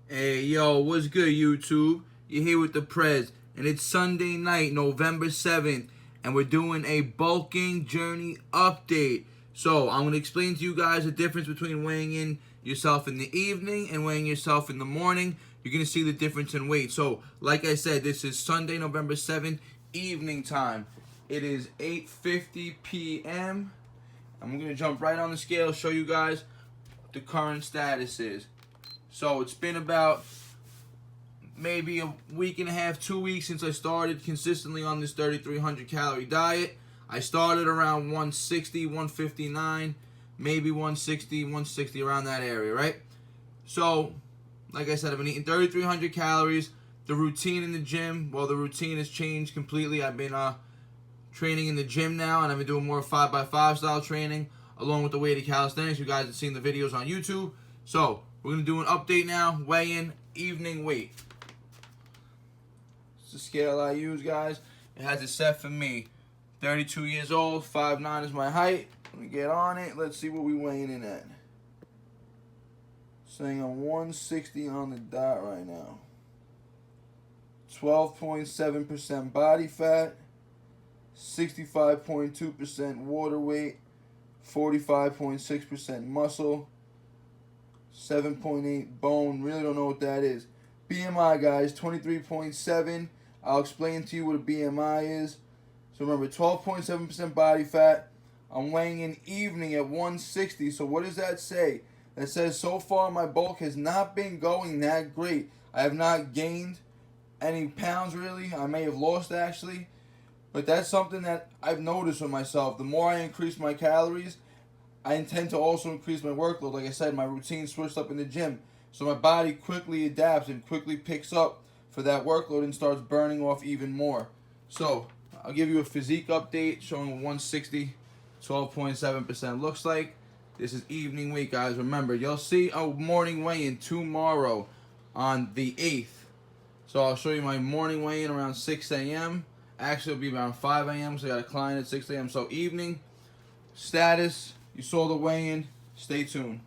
Hey, yo, what's good, YouTube? You're here with the Prez, and it's Sunday night, November 7th, and we're doing a bulking journey update. So, I'm going to explain to you guys the difference between weighing in yourself in the evening and weighing yourself in the morning. You're going to see the difference in weight. So, like I said, this is Sunday, November 7th, evening time. It is 8:50 p.m., and we're going to jump right on the scale, show you guys what the current status is. So it's been about maybe a week and a half, 2 weeks since I started consistently on this 3,300 calorie diet. I started around 160, 159, maybe 160, 160, around that area, right? So, like I said, I've been eating 3,300 calories. The routine in the gym, well, the routine has changed completely. I've been training in the gym now, and I've been doing more 5x5 style training, along with the WHEY calisthenics. You guys have seen the videos on YouTube. So, we're going to do an update now, weigh-in, evening weight. It's the scale I use, guys. It has it set for me. 32 years old, 5'9" is my height. Let me get on it. Let's see what we're weighing in at. Saying I'm 160 on the dot right now. 12.7% body fat, 65.2% water weight, 45.6% muscle, 7.8 bone. Really don't know what that is. BMI, guys, 23.7. I'll explain to you what a BMI is. So remember, 12.7% body fat. I'm weighing in evening at 160. So what does that say? That says so far my bulk has not been going that great. I have not gained any pounds really. I may have lost actually. But that's something that I've noticed with myself. The more I increase my calories, I intend to also increase my workload. Like I said, my routine switched up in the gym. So my body quickly adapts and quickly picks up for that workload and starts burning off even more. So I'll give you a physique update showing 160, 12.7% looks like. This is evening weight, guys. Remember, you'll see a morning weigh-in tomorrow on the 8th. So I'll show you my morning weigh-in around 6 a.m. Actually, it'll be around 5 a.m. So I got a client at 6 a.m. So evening status. You saw the weigh-in. Stay tuned.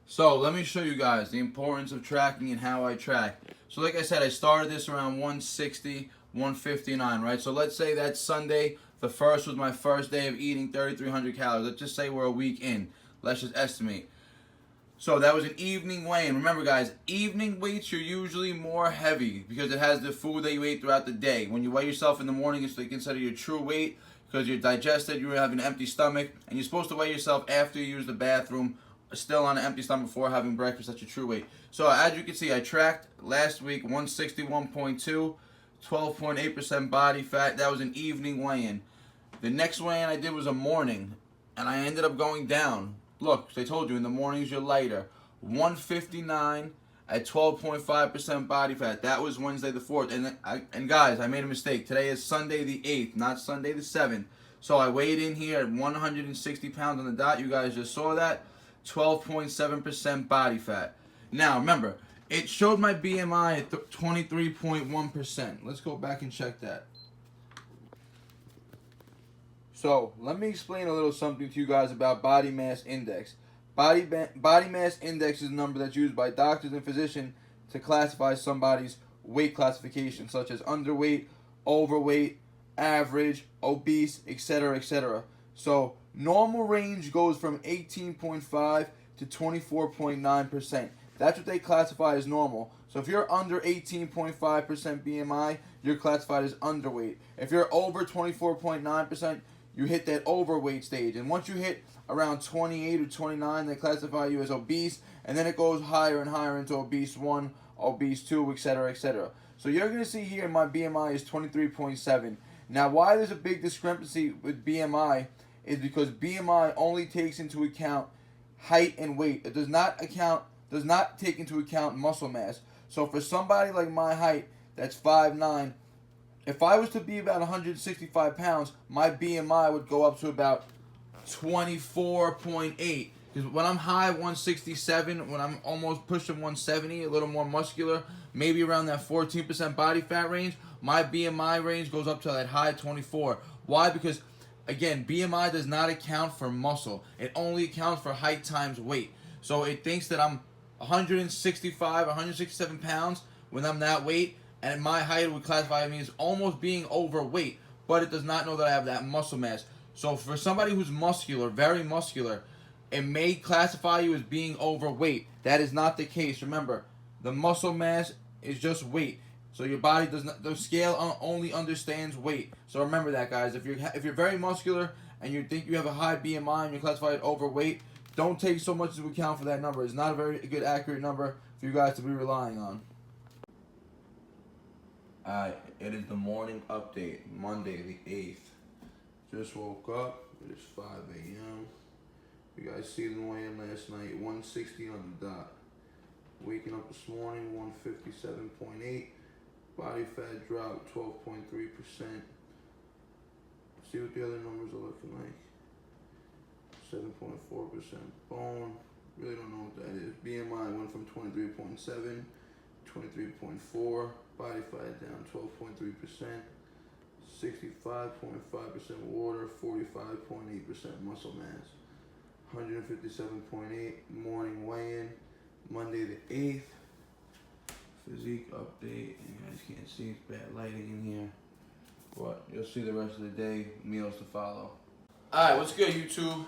So let me show you guys the importance of tracking and how I track. So like I said, I started this around 160, 159, right? So let's say that Sunday, the 1st was my first day of eating 3,300 calories. Let's just say we're a week in. Let's just estimate. So that was an evening weigh-in. Remember, guys, evening weights are usually more heavy because it has the food that you ate throughout the day. When you weigh yourself in the morning, it's like consider your true weight because you're digested, you have an empty stomach, and you're supposed to weigh yourself after you use the bathroom, still on an empty stomach before having breakfast. That's your true weight. So as you can see, I tracked last week 161.2, 12.8% body fat. That was an evening weigh-in. The next weigh-in I did was a morning, and I ended up going down. Look, they told you in the mornings you're lighter. 159 at 12.5% body fat. That was Wednesday the 4th. And guys, I made a mistake. Today is Sunday the 8th, not Sunday the 7th. So I weighed in here at 160 pounds on the dot. You guys just saw that. 12.7% body fat. Now, remember, it showed my BMI at 23.1%. Let's go back and check that. So, let me explain a little something to you guys about body mass index. Body mass index is a number that's used by doctors and physicians to classify somebody's weight classification, such as underweight, overweight, average, obese, etc., etc. So, normal range goes from 18.5 to 24.9%. That's what they classify as normal. So if you're under 18.5% BMI, you're classified as underweight. If you're over 24.9%, you hit that overweight stage. And once you hit around 28 or 29, they classify you as obese, and then it goes higher and higher into obese 1, obese 2, etc., etc. So you're going to see here my BMI is 23.7. Now, why there's a big discrepancy with BMI is because BMI only takes into account height and weight. It does not take into account muscle mass. So for somebody like my height, that's 5'9", if I was to be about 165 pounds, my BMI would go up to about 24.8. Because when I'm high 167, when I'm almost pushing 170, a little more muscular, maybe around that 14% body fat range, my BMI range goes up to that high 24. Why? Because, again, BMI does not account for muscle. It only accounts for height times weight. So it thinks that I'm 165, 167 pounds when I'm that weight, and at my height would classify me as almost being overweight, but it does not know that I have that muscle mass. So for somebody who's muscular, very muscular, it may classify you as being overweight. That is not the case. Remember, the muscle mass is just weight. So your body does not, the scale only understands weight. So remember that, guys. If you're very muscular and you think you have a high BMI and you're classified overweight, don't take so much into account for that number. It's not a very good, accurate number for you guys to be relying on. Alright, it is the morning update, Monday the 8th. Just woke up. It is 5 a.m. You guys see the weigh-in last night, 160 on the dot. Waking up this morning, 157.8. Body fat dropped 12.3%. See what the other numbers are looking like. 7.4% bone. Really don't know what that is. BMI went from 23.7, 23.4. Body fat down 12.3%. 65.5% water, 45.8% muscle mass. 157.8 morning weigh-in, Monday the 8th. Physique update. You guys can't see, it's bad lighting in here, but you'll see the rest of the day. Meals to follow. Alright, what's good, YouTube?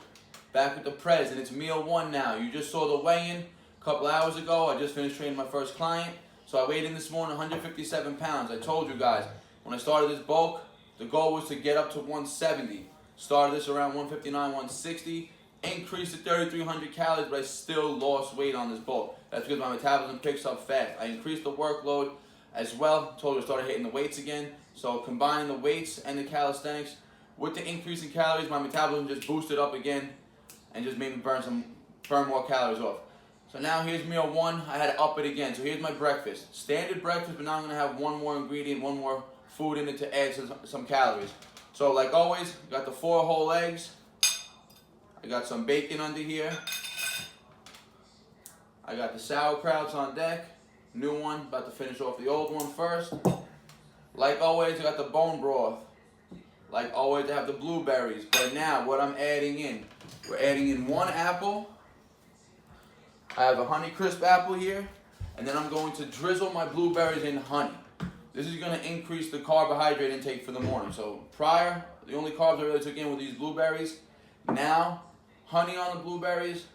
Back with the Prez, and it's meal 1 now. You just saw the weigh-in a couple hours ago. I just finished training my first client. So I weighed in this morning 157 pounds. I told you guys, when I started this bulk, the goal was to get up to 170. Started this around 159, 160. Increased to 3,300 calories, but I still lost weight on this bulk. That's because my metabolism picks up fast. I increased the workload as well. Told you I started hitting the weights again. So combining the weights and the calisthenics with the increase in calories, my metabolism just boosted up again and just made me burn more calories off. So now here's meal 1. I had to up it again. So here's my breakfast. Standard breakfast, but now I'm going to have one more ingredient, one more food in it to add some calories. So like always, got the 4 whole eggs. I got some bacon under here. I got the sauerkrauts on deck. New one, about to finish off the old one first. Like always, I got the bone broth. Like always, I have the blueberries. But now, what I'm adding in, we're adding in 1 apple. I have a Honeycrisp apple here. And then I'm going to drizzle my blueberries in honey. This is going to increase the carbohydrate intake for the morning. So prior, the only carbs I really took in were these blueberries. Now, honey on the blueberries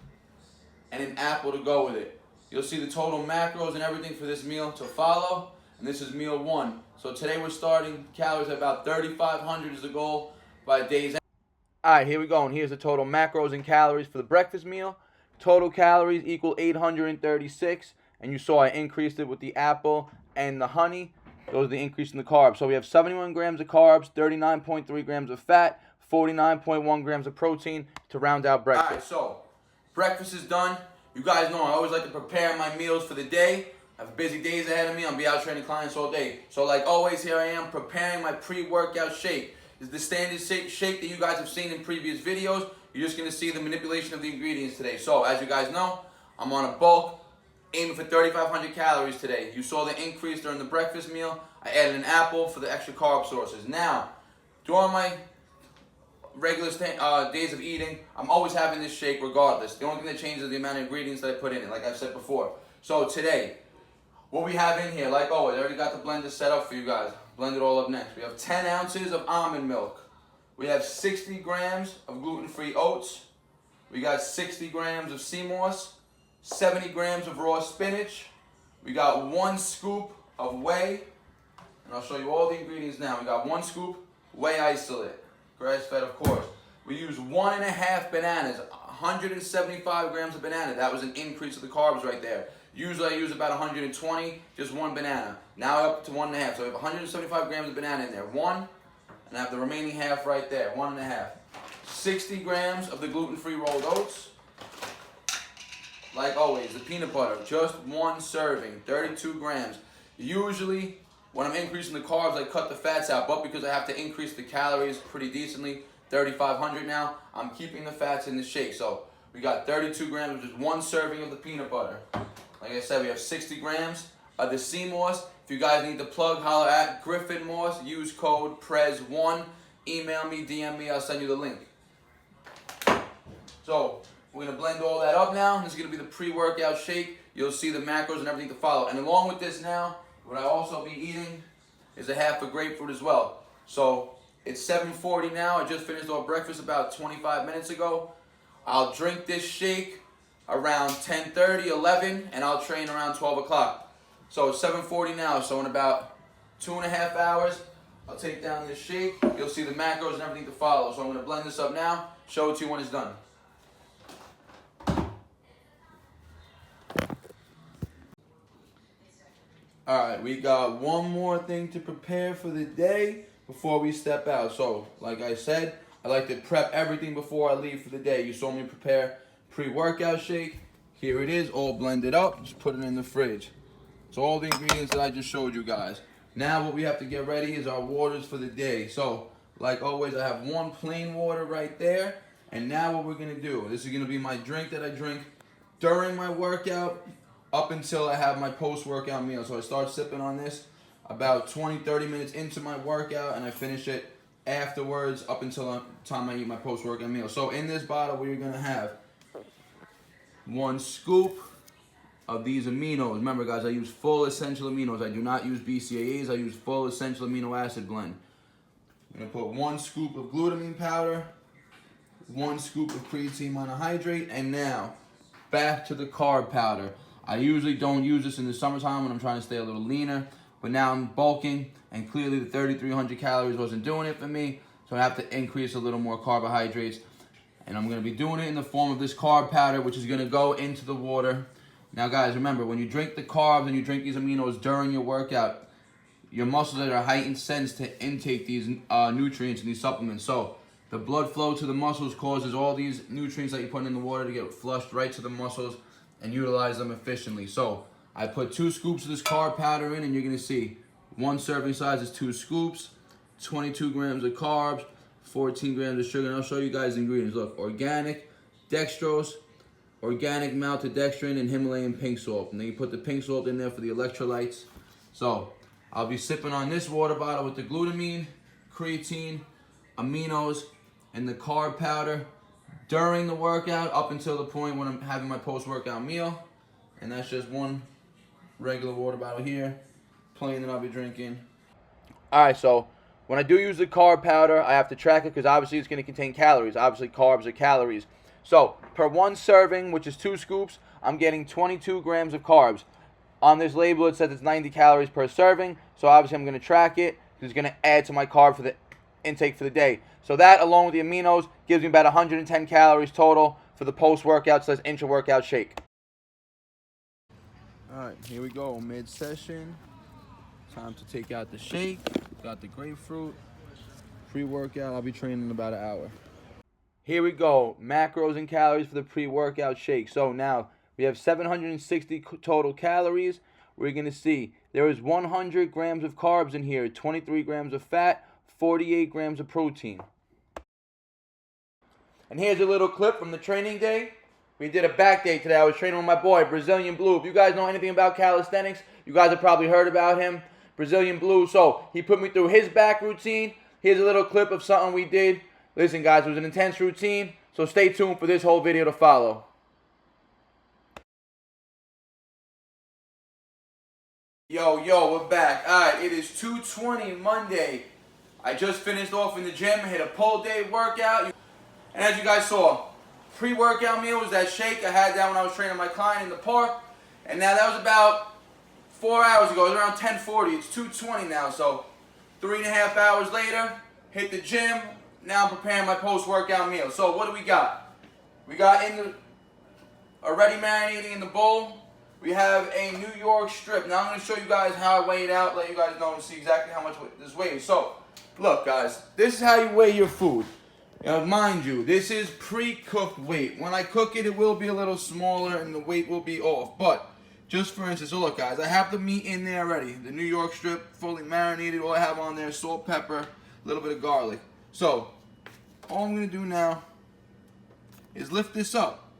and an apple to go with it. You'll see the total macros and everything for this meal to follow. And this is meal 1. So today we're starting calories at about 3,500 is the goal by day's end. Alright, here we go. And here's the total macros and calories for the breakfast meal. Total calories equal 836. And you saw I increased it with the apple and the honey. Those are the increase in the carbs. So we have 71 grams of carbs, 39.3 grams of fat, 49.1 grams of protein to round out breakfast. Alright, so breakfast is done. You guys know I always like to prepare my meals for the day. I have busy days ahead of me. I'll be out training clients all day. So like always, here I am preparing my pre-workout shake. This is the standard shake that you guys have seen in previous videos. You're just going to see the manipulation of the ingredients today. So as you guys know, I'm on a bulk, aiming for 3,500 calories today. You saw the increase during the breakfast meal. I added an apple for the extra carb sources. Now, during my regular days of eating, I'm always having this shake regardless. The only thing that changes is the amount of ingredients that I put in it, like I've said before. So today, what we have in here, like always, I already got the blender set up for you guys. Blend it all up next. We have 10 ounces of almond milk. We have 60 grams of gluten-free oats. We got 60 grams of sea moss, 70 grams of raw spinach. We got 1 scoop of whey. And I'll show you all the ingredients now. We got 1 scoop whey isolate. Grass-fed, of course. We use 1.5 bananas, 175 grams of banana. That was an increase of the carbs right there. Usually I use about 120, just 1 banana. Now up to 1.5. So we have 175 grams of banana in there. 1, and I have the remaining half right there, 1.5. 60 grams of the gluten-free rolled oats. Like always, the peanut butter, just 1 serving, 32 grams. Usually, when I'm increasing the carbs, I cut the fats out, but because I have to increase the calories pretty decently, 3,500 now, I'm keeping the fats in the shake. So we got 32 grams, which is 1 serving of the peanut butter. Like I said, we have 60 grams of the sea moss. If you guys need the plug, holler at Griffin Moss. Use code PREZ1. Email me, DM me, I'll send you the link. So We're going to blend all that up now. This is going to be the pre-workout shake. You'll see the macros and everything to follow. And along with this now, what I'll also be eating is a half a grapefruit as well. So it's 7:40 now. I just finished off breakfast about 25 minutes ago. I'll drink this shake around 10:30, 11, and I'll train around 12 o'clock. So it's 7:40 now. So in about 2.5 hours, I'll take down this shake. You'll see the macros and everything to follow. So I'm going to blend this up now, show it to you when it's done. Alright, we got one more thing to prepare for the day before we step out. So, like I said, I like to prep everything before I leave for the day. You saw me prepare pre-workout shake. Here it is, all blended up. Just put it in the fridge. So all the ingredients that I just showed you guys. Now what we have to get ready is our waters for the day. So, like always, I have one plain water right there. And now what we're going to do, this is going to be my drink that I drink during my workout up until I have my post-workout meal. So I start sipping on this about 20-30 minutes into my workout, and I finish it afterwards up until the time I eat my post-workout meal. So in this bottle, we're going to have 1 scoop of these aminos. Remember, guys, I use full essential aminos. I do not use BCAAs. I use full essential amino acid blend. I'm going to put 1 scoop of glutamine powder, 1 scoop of creatine monohydrate, and now back to the carb powder. I usually don't use this in the summertime when I'm trying to stay a little leaner, but now I'm bulking, and clearly the 3,300 calories wasn't doing it for me, so I have to increase a little more carbohydrates. And I'm going to be doing it in the form of this carb powder, which is going to go into the water. Now, guys, remember, when you drink the carbs and you drink these aminos during your workout, your muscles are at a heightened sense to intake these nutrients and these supplements. So the blood flow to the muscles causes all these nutrients that you put in the water to get flushed right to the muscles and utilize them efficiently. So I put 2 scoops of this carb powder in, and you're going to see 1 serving size is 2 scoops, 22 grams of carbs, 14 grams of sugar. And I'll show you guys the ingredients. Look, organic dextrose, organic maltodextrin, and Himalayan pink salt. And then you put the pink salt in there for the electrolytes. So I'll be sipping on this water bottle with the glutamine, creatine, aminos, and the carb powder during the workout up until the point when I'm having my post-workout meal. And that's just 1 regular water bottle here, plain, that I'll be drinking. Alright, so when I do use the carb powder, I have to track it because obviously it's going to contain calories. Obviously, carbs are calories. So per 1 serving, which is 2 scoops, I'm getting 22 grams of carbs. On this label, it says it's 90 calories per serving. So obviously, I'm going to track it because it's going to add to my carb for the intake for the day. So that, along with the aminos, gives me about 110 calories total for the post-workout / intra-workout shake. Alright, here we go, mid-session. Time to take out the shake. Got the grapefruit. Pre-workout, I'll be training in about an hour. Here we go, macros and calories for the pre-workout shake. So now, we have 760 total calories. We're going to see there is 100 grams of carbs in here, 23 grams of fat, 48 grams of protein. And here's a little clip from the training day. We did a back day today. I was training with my boy, Brazilian Blue. If you guys know anything about calisthenics, you guys have probably heard about him, Brazilian Blue. So he put me through his back routine. Here's a little clip of something we did. Listen, guys, it was an intense routine, so stay tuned for this whole video to follow. Yo, we're back. Alright, it is 2:20 Monday. I just finished off in the gym, hit a pull day workout. And as you guys saw, pre-workout meal was that shake I had that when I was training my client in the park. And now that was about 4 hours ago. It was around 10:40. It's 2:20 now, so 3.5 hours later, hit the gym. Now I'm preparing my post-workout meal. So what do we got? We got already marinating in the bowl. We have a New York strip. Now I'm going to show you guys how I weigh it out, let you guys know and see exactly how much this weighs. So, look guys, this is how you weigh your food. Now, mind you, this is pre-cooked weight. When I cook it, it will be a little smaller and the weight will be off. But, just for instance, so look guys, I have the meat in there already. The New York strip, fully marinated. All I have on there is salt, pepper, a little bit of garlic. So, all I'm going to do now is lift this up.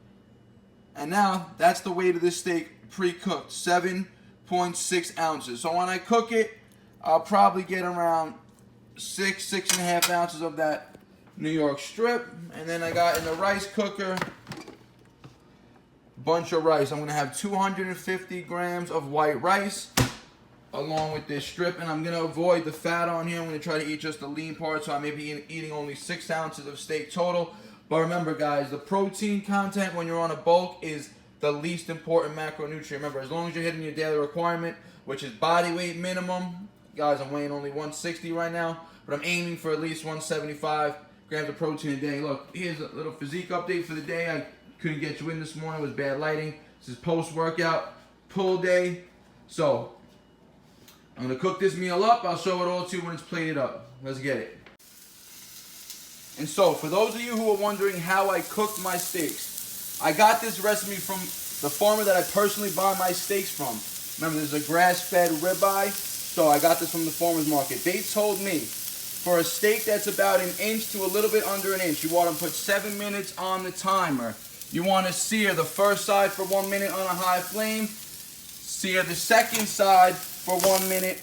And now, that's the weight of this steak pre-cooked, 7.6 ounces. So when I cook it, I'll probably get around 6.5 ounces of that New York strip. And then I got in the rice cooker bunch of rice. I'm gonna have 250 grams of white rice along with this strip, and I'm gonna avoid the fat on here. I'm gonna try to eat just the lean part, so I may be eating only 6 ounces of steak total. But remember, guys, the protein content when you're on a bulk is the least important macronutrient. Remember, as long as you're hitting your daily requirement, which is body weight minimum. Guys, I'm weighing only 160 right now, but I'm aiming for at least 175 grams of protein a day. Look, here's a little physique update for the day. I couldn't get you in this morning. It was bad lighting. This is post-workout pull day. So I'm gonna cook this meal up. I'll show it all to you when it's plated up. Let's get it. And so, for those of you who are wondering how I cooked my steaks, I got this recipe from the farmer that I personally buy my steaks from. Remember, there's a grass-fed ribeye, so I got this from the farmer's market. They told me for a steak that's about 1 inch to a little bit under 1 inch, you want to put 7 minutes on the timer. You want to sear the first side for 1 minute on a high flame, sear the second side for 1 minute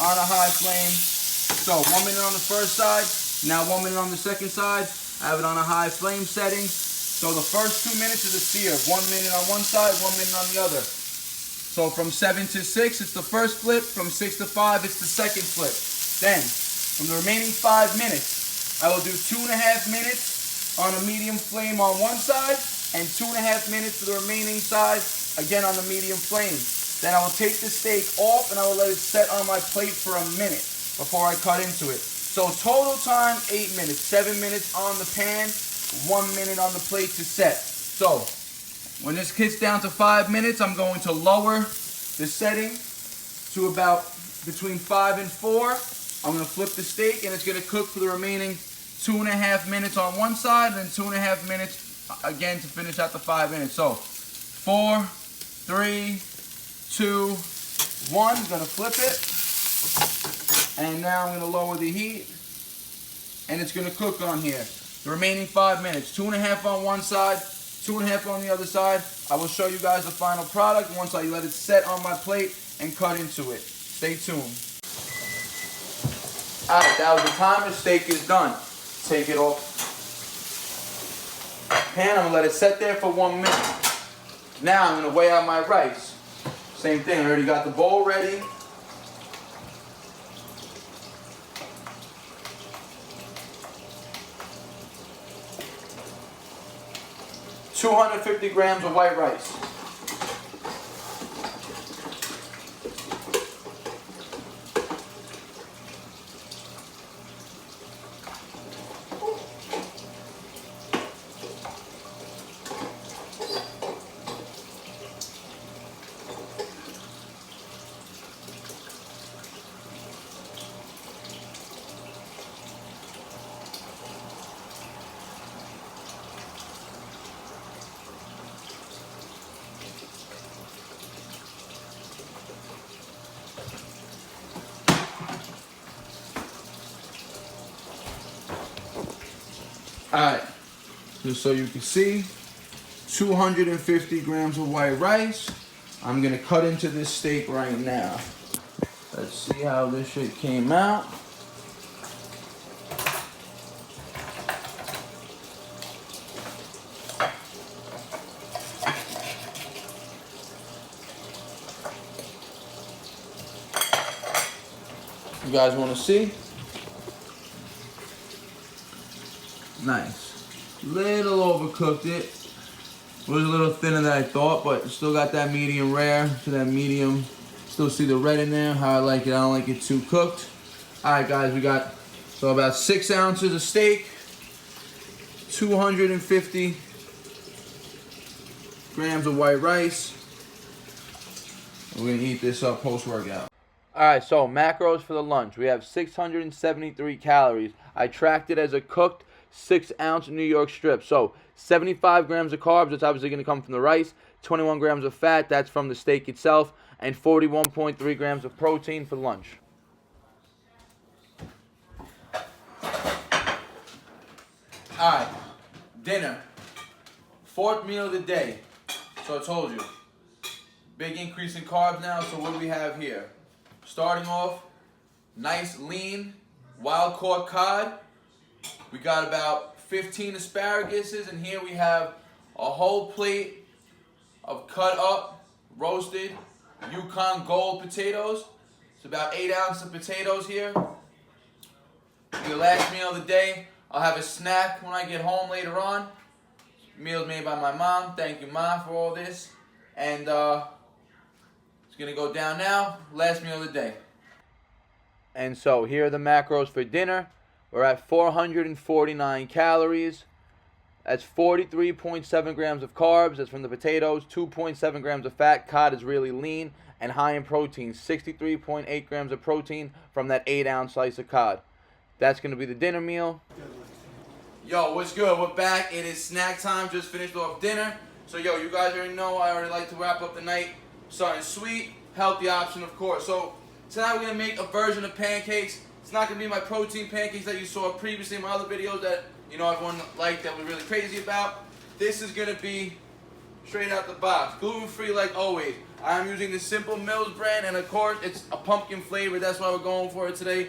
on a high flame. So 1 minute on the first side, now 1 minute on the second side. I have it on a high flame setting. So the first 2 minutes is a sear. 1 minute on one side, 1 minute on the other. So from 7 to 6, it's the first flip. From 6 to 5, it's the second flip. Then, from the remaining 5 minutes, I will do 2.5 minutes on a medium flame on one side, and 2.5 minutes for the remaining side, again on the medium flame. Then I will take the steak off and I will let it set on my plate for a minute before I cut into it. So total time, 8 minutes. 7 minutes on the pan, 1 minute on the plate to set. So when this gets down to 5 minutes, I'm going to lower the setting to about between 5 and 4. I'm going to flip the steak and it's going to cook for the remaining 2.5 minutes on one side and then 2.5 minutes again to finish out the 5 minutes. So 4, 3, 2, 1. I'm going to flip it. And now I'm going to lower the heat. And it's going to cook on here. The remaining 5 minutes. 2.5 on one side, 2.5 on the other side. I will show you guys the final product once I let it set on my plate and cut into it. Stay tuned. Alright, that was the timer. Steak is done. Take it off pan. I'm going to let it set there for 1 minute. Now I'm going to weigh out my rice. Same thing. I already got the bowl ready. $250 grams of white rice. Alright, just so you can see, 250 grams of white rice. I'm going to cut into this steak right now. Let's see how this shit came out. You guys want to see? Nice. Little overcooked it. Was a little thinner than I thought, but still got that medium rare to that medium. Still see the red in there, how I like it. I don't like it too cooked. Alright guys, we got so about 6 ounces of steak, 250 grams of white rice. We're gonna eat this up post-workout. Alright, so macros for the lunch. We have 673 calories. I tracked it as a cooked 6-ounce New York strip. So 75 grams of carbs, that's obviously going to come from the rice. 21 grams of fat, that's from the steak itself. And 41.3 grams of protein for lunch. Alright, dinner. 4th meal of the day. So I told you. Big increase in carbs now, so what do we have here? Starting off, nice lean wild caught cod. We got about 15 asparaguses, and here we have a whole plate of cut up, roasted Yukon Gold potatoes. It's about 8 ounces of potatoes here. The last meal of the day. I'll have a snack when I get home later on. Meals made by my mom. Thank you, Mom, for all this. And it's going to go down now. Last meal of the day. And so here are the macros for dinner. We're at 449 calories. That's 43.7 grams of carbs. That's from the potatoes. 2.7 grams of fat. Cod is really lean and high in protein. 63.8 grams of protein from that 8-ounce slice of cod. That's going to be the dinner meal. Yo, what's good? We're back. It is snack time. Just finished off dinner. So, yo, you guys already know I already like to wrap up the night. Something sweet, healthy option, of course. So, tonight we're going to make a version of pancakes. It's not going to be my protein pancakes that you saw previously in my other videos that, you know, everyone liked that we're really crazy about. This is going to be straight out the box. Gluten-free like always. I'm using the Simple Mills brand, and of course, it's a pumpkin flavor. That's why we're going for it today.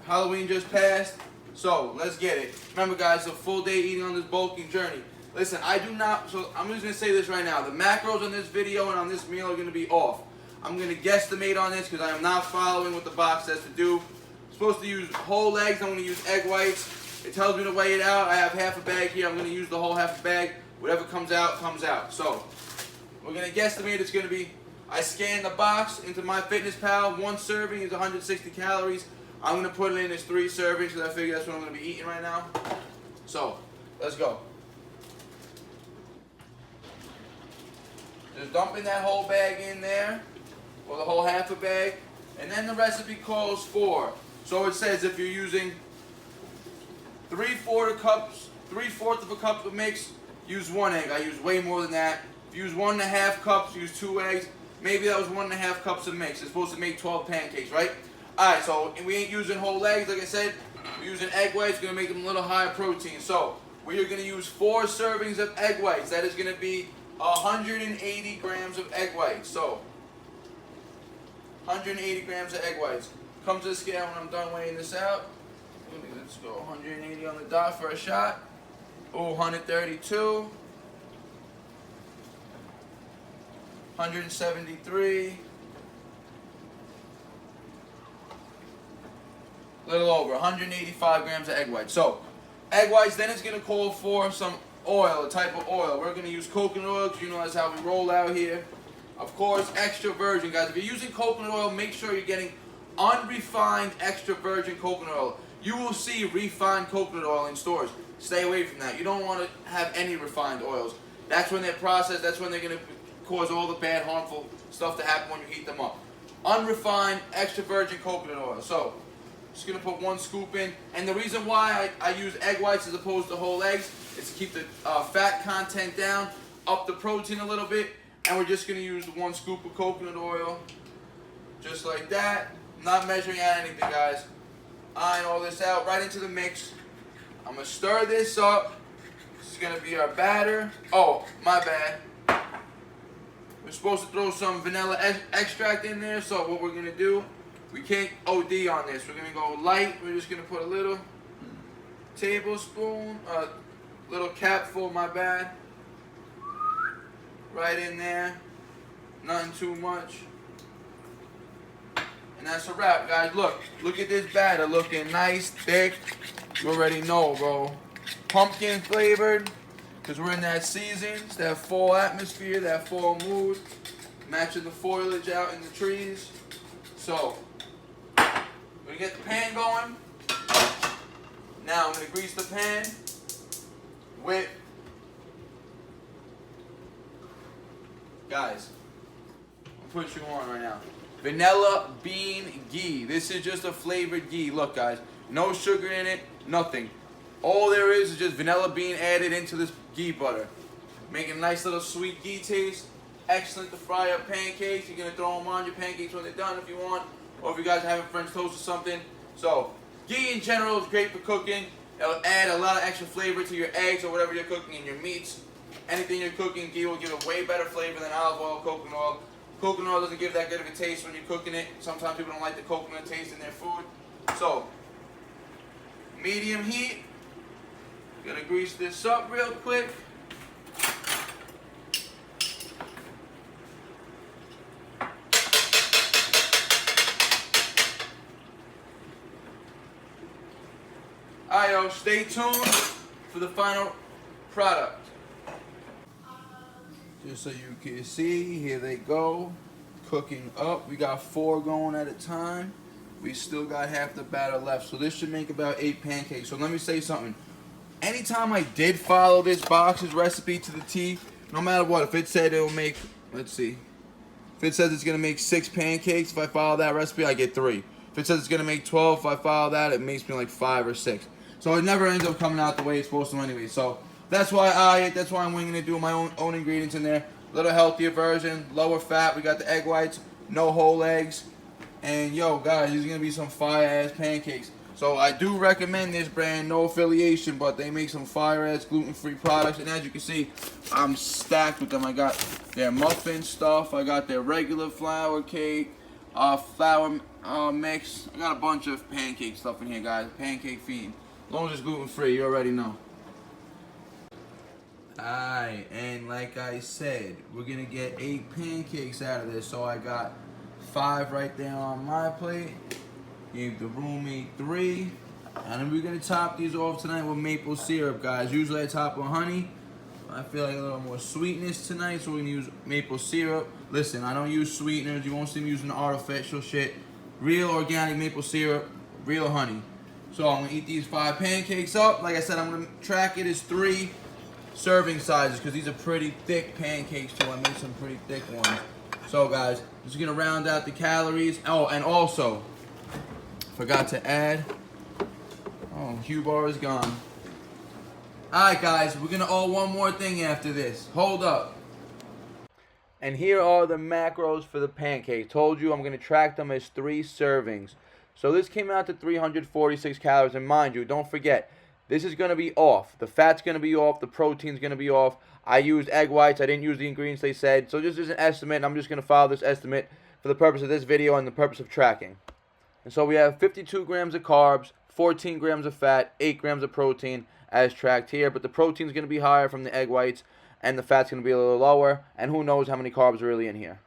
Halloween just passed, so let's get it. Remember, guys, a full day eating on this bulking journey. Listen, I do not, so I'm just going to say this right now. The macros on this video and on this meal are going to be off. I'm going to guesstimate on this because I am not following what the box says to do. I'm supposed to use whole eggs. I'm going to use egg whites. It tells me to weigh it out. I have half a bag here. I'm going to use the whole half a bag. Whatever comes out, comes out. So, we're going to guesstimate it's going to be, I scanned the box into MyFitnessPal. 1 serving is 160 calories. I'm going to put it in as 3 servings because I figure that's what I'm going to be eating right now. So, let's go. Just dumping that whole bag in there, or the whole half a bag. And then the recipe calls for, so it says if you're using 3/4 of a cup of mix, use 1 egg. I use way more than that. If you use 1.5 cups, use 2 eggs. Maybe that was 1.5 cups of mix. It's supposed to make 12 pancakes, right? Alright, so we ain't using whole eggs, like I said. We're using egg whites, going to make them a little higher protein. So, we are going to use 4 servings of egg whites. That is going to be 180 grams of egg whites. So, 180 grams of egg whites. Come to the scale when I'm done weighing this out. Let's go 180 on the dot for a shot. Oh, 132. 173. A little over 185 grams of egg whites. So, egg whites, then it's going to call for some oil, a type of oil. We're going to use coconut oil because you know that's how we roll out here. Of course, extra virgin, guys. If you're using coconut oil, make sure you're getting unrefined extra virgin coconut oil. You will see refined coconut oil in stores. Stay away from that. You don't want to have any refined oils. That's when they're processed. That's when they're going to cause all the bad, harmful stuff to happen when you heat them up. Unrefined extra virgin coconut oil. So, just going to put 1 scoop in. And the reason why I use egg whites as opposed to whole eggs is to keep the fat content down, up the protein a little bit. And we're just going to use 1 scoop of coconut oil. Just like that. Not measuring out anything, guys. Eyeing all this out right into the mix. I'm going to stir this up. This is going to be our batter. Oh, my bad. We're supposed to throw some vanilla extract in there. So what we're going to do, we can't OD on this. We're going to go light. We're just going to put a little tablespoon, little capful, my bad. Right in there. Nothing too much. And that's a wrap, guys. Look at this batter looking nice, thick. You already know, bro. Pumpkin flavored, because we're in that season. It's that fall atmosphere, that fall mood. Matching the foliage out in the trees. So, we're going to get the pan going. Now I'm going to grease the pan with, guys, I'll put you on right now. Vanilla bean ghee. This is just a flavored ghee. Look, guys, no sugar in it, nothing. All there is just vanilla bean added into this ghee butter. Making a nice little sweet ghee taste. Excellent to fry up pancakes. You're going to throw them on your pancakes when they're done if you want. Or if you guys are having French toast or something. So, ghee in general is great for cooking. It'll add a lot of extra flavor to your eggs or whatever you're cooking in your meats. Anything you're cooking, ghee will give a way better flavor than olive oil, coconut oil. Coconut oil doesn't give that good of a taste when you're cooking it. Sometimes people don't like the coconut taste in their food. So, medium heat. Gonna grease this up real quick. Alright, yo, stay tuned for the final product. Just so you can see, here they go, cooking up. We got 4 going at a time. We still got half the batter left, so this should make about 8 pancakes. So let me say something. Anytime I did follow this box's recipe to the T, no matter what, if it said it'll make, let's see, if it says it's gonna make 6 pancakes, if I follow that recipe, I get 3. If it says it's gonna make 12, if I follow that, it makes me like 5 or 6. So it never ends up coming out the way it's supposed to anyway. So that's why I'm winging it, doing my own ingredients in there. A little healthier version, lower fat. We got the egg whites, no whole eggs. And yo, guys, these are gonna be some fire-ass pancakes. So I do recommend this brand, no affiliation, but they make some fire-ass gluten-free products. And as you can see, I'm stacked with them. I got their muffin stuff. I got their regular flour cake, flour mix. I got a bunch of pancake stuff in here, guys. Pancake fiend. As long as it's gluten-free, you already know. Alright, and like I said, we're gonna get 8 pancakes out of this. So I got 5 right there on my plate. Gave the roommate 3. And then we're gonna top these off tonight with maple syrup, guys. Usually I top with honey. I feel like a little more sweetness tonight, so we're gonna use maple syrup. Listen, I don't use sweeteners. You won't see me using artificial shit. Real organic maple syrup, real honey. So I'm gonna eat these 5 pancakes up. Like I said, I'm gonna track it as 3 serving sizes because these are pretty thick pancakes too. I made some pretty thick ones. So guys, just gonna round out the calories. Oh, and also forgot to add. Oh, Hugh bar is gone. Alright guys, we're gonna owe one more thing after this. Hold up. And here are the macros for the pancakes. Told you I'm gonna track them as 3 servings. So this came out to 346 calories. And mind you, don't forget, this is going to be off. The fat's going to be off. The protein's going to be off. I used egg whites. I didn't use the ingredients they said. So this is an estimate, and I'm just going to follow this estimate for the purpose of this video and the purpose of tracking. And so we have 52 grams of carbs, 14 grams of fat, 8 grams of protein as tracked here. But the protein's going to be higher from the egg whites, and the fat's going to be a little lower. And who knows how many carbs are really in here.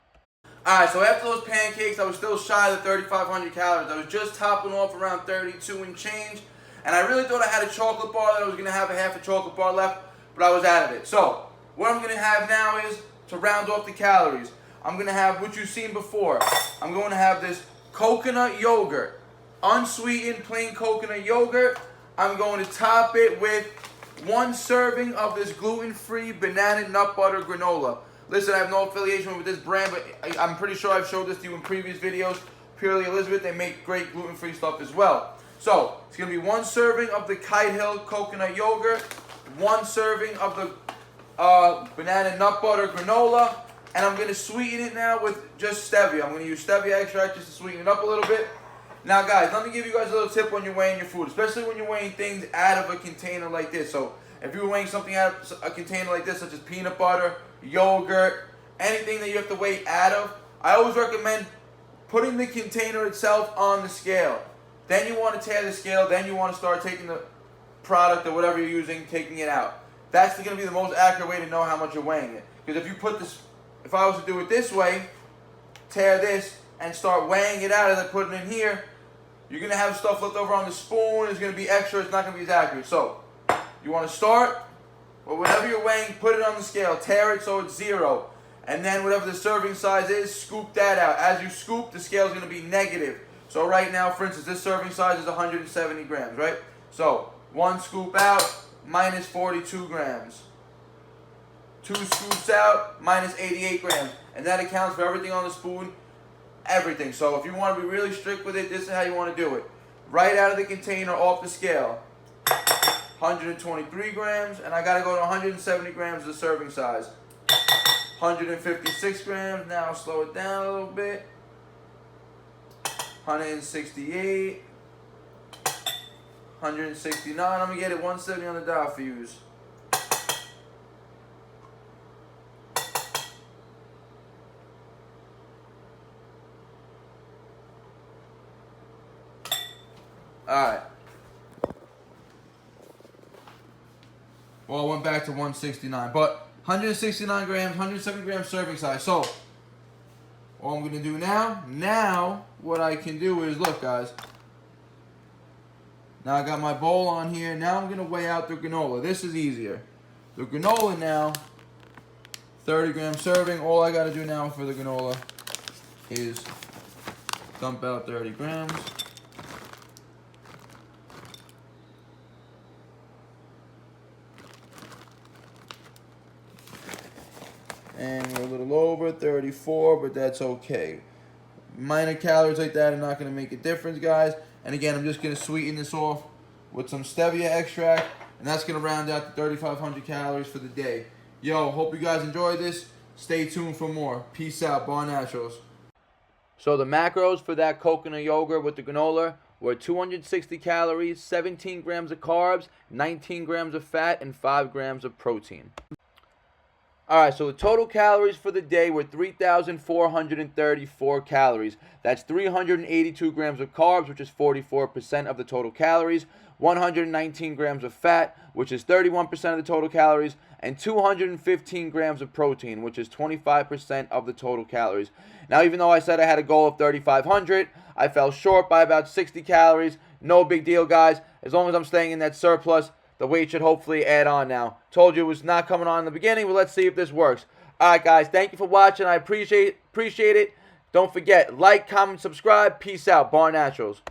Alright, so after those pancakes, I was still shy of the 3,500 calories. I was just topping off around 32 and change. And I really thought I had a chocolate bar, that I was going to have a half a chocolate bar left, but I was out of it. So, what I'm going to have now is, to round off the calories, I'm going to have what you've seen before. I'm going to have this coconut yogurt, unsweetened plain coconut yogurt. I'm going to top it with 1 serving of this gluten-free banana nut butter granola. Listen, I have no affiliation with this brand, but I'm pretty sure I've showed this to you in previous videos. Purely Elizabeth, they make great gluten-free stuff as well. So, it's going to be 1 serving of the Kite Hill coconut yogurt, 1 serving of the banana nut butter granola, and I'm going to sweeten it now with just stevia. I'm going to use stevia extract just to sweeten it up a little bit. Now guys, let me give you guys a little tip when you're weighing your food, especially when you're weighing things out of a container like this. So, if you're weighing something out of a container like this, such as peanut butter, yogurt, anything that you have to weigh out of, I always recommend putting the container itself on the scale. Then you want to tear the scale, then you want to start taking the product or whatever you're using, taking it out. That's going to be the most accurate way to know how much you're weighing it. Because if you put this, if I was to do it this way, tear this and start weighing it out as I put it in here, you're going to have stuff left over on the spoon, it's going to be extra, it's not going to be as accurate. So, you want to start, or whatever you're weighing, put it on the scale, tear it so it's 0. And then whatever the serving size is, scoop that out. As you scoop, the scale is going to be negative. So right now, for instance, this serving size is 170 grams, right? So, 1 scoop out, minus 42 grams. 2 scoops out, minus 88 grams. And that accounts for everything on the spoon, everything. So if you want to be really strict with it, this is how you want to do it. Right out of the container, off the scale. 123 grams, and I got to go to 170 grams the serving size. 156 grams, now I'll slow it down a little bit. 168, 169, I'm going to get it 170 on the dot for yous. Alright. Well, I went back to 169, but 169 grams, 170 grams serving size. So, all I'm going to do now what I can do is, look guys, Now I got my bowl on here. Now I'm going to weigh out the granola. This is easier. The granola now, 30-gram serving. All I got to do now for the granola is dump out 30 grams. And we're a little over 34, but that's okay. Minor calories like that are not going to make a difference, guys. And again, I'm just going to sweeten this off with some stevia extract, and that's going to round out the 3,500 calories for the day. Yo, hope you guys enjoyed this. Stay tuned for more. Peace out, BARNATURALS. So the macros for that coconut yogurt with the granola were 260 calories, 17 grams of carbs, 19 grams of fat, and 5 grams of protein. Alright, so the total calories for the day were 3,434 calories. That's 382 grams of carbs, which is 44% of the total calories, 119 grams of fat, which is 31% of the total calories, and 215 grams of protein, which is 25% of the total calories. Now, even though I said I had a goal of 3,500, I fell short by about 60 calories. No big deal, guys. As long as I'm staying in that surplus, the weight should hopefully add on now. Told you it was not coming on in the beginning, but let's see if this works. Alright, guys, thank you for watching. I appreciate it. Don't forget, like, comment, subscribe. Peace out. BARNATURALS.